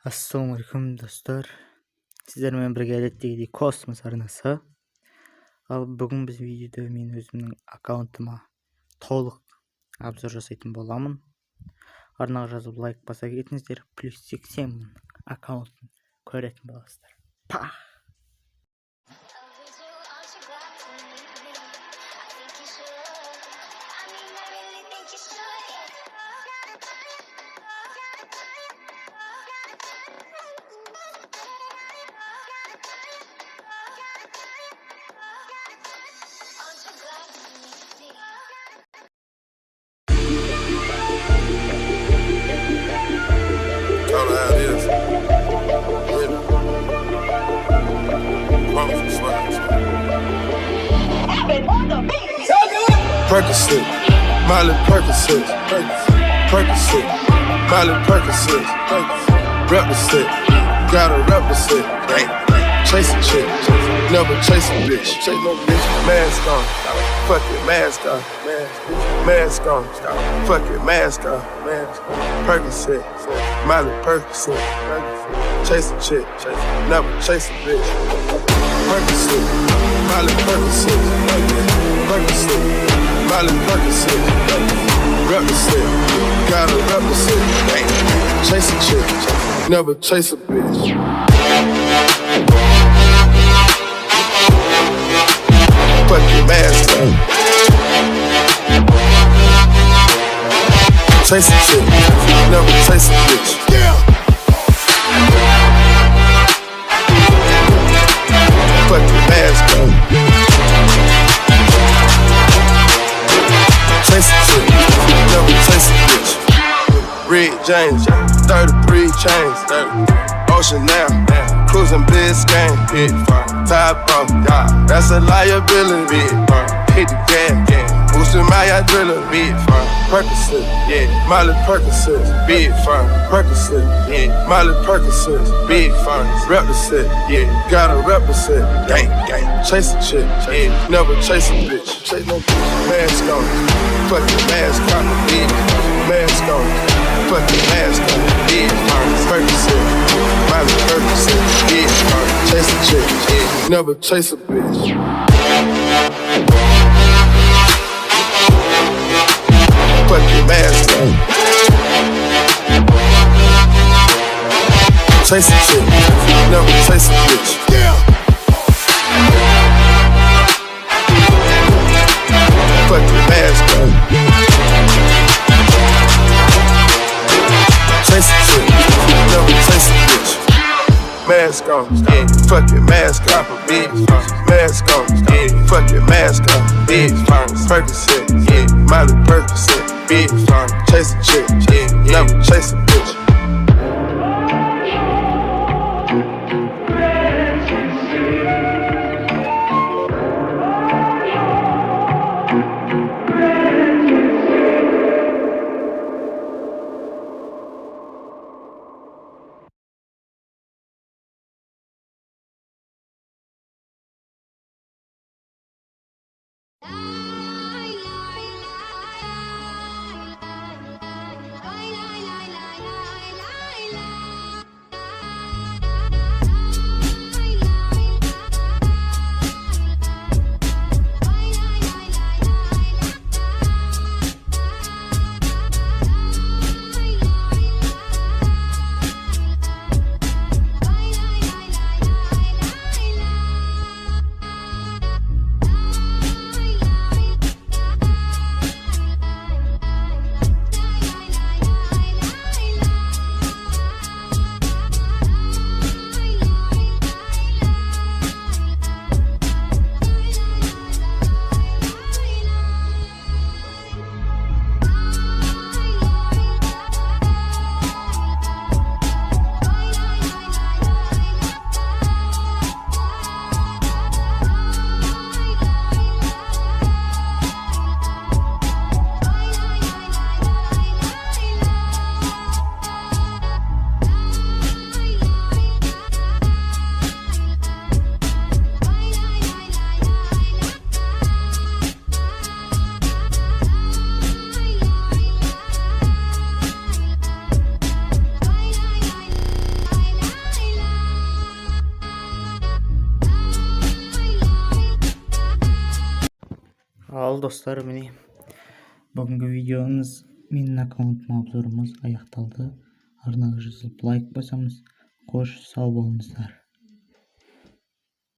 Ассалаумалейкум, достар. Сіздермен бірге әдеттегідей космос арнасы. Ал бүгін біз видеода мен өзімнің аккаунтыма толық обзор жасайтын боламын. Арнаға жазылып лайк баса кетіңіздер, плюс 80 мың аккаунтын көретін боласыздар. Пах! Percocet, Miley Percocet, Percocet, Miley Percocet, represent, gotta represent, chase a chick, never chase a bitch, chase no bitch, mask on, fuck it, mask on, mask on, fuck it, mask on, Percocet, Miley Percocet, chase a chick, never chase a bitch, Percocet, Miley Percocet, Percocet, Miley Percocet, represent, gotta represent, chase a chick, never chase a bitch. Put your mask on. Chase a chick, never chase a bitch. Put your mask on. Chase a chick, never chase a bitch. Red James, 33 chains, Ocean now, cruising Biscayne, hit top off, that's a liability. Hit the gas, boosting my adrenaline. Percocet, yeah, Miley Percocet, big fun. Percocet, yeah, Miley Percocet, big fun. Represent, yeah, gotta represent. Gang, gang, chase a chick, yeah, never chase a bitch. Chase no bitch, mask on, fuck your mask on, yeah, mask on, fuck your mask on, yeah, Percocet, Miley Percocet, yeah, chase a chick, yeah, never chase a bitch. Put your mask on. Chase a chick, never chase a bitch. Put your mask on. Chase a chick, never chase a bitch. Mask on, yeah, fuck your mask off a bitch. Mask on, yeah, fuck your mask off, bitch. Percocet, yeah, Miley Percocet, bitch. Chase a chick, yeah, never chase a bitch. Ал достар, міне бүгінгі видеомыз менің аккаунтыма обзорымыз аяқталды. Арнаға жазылып лайк басамыз. Қош сау болыңыздар.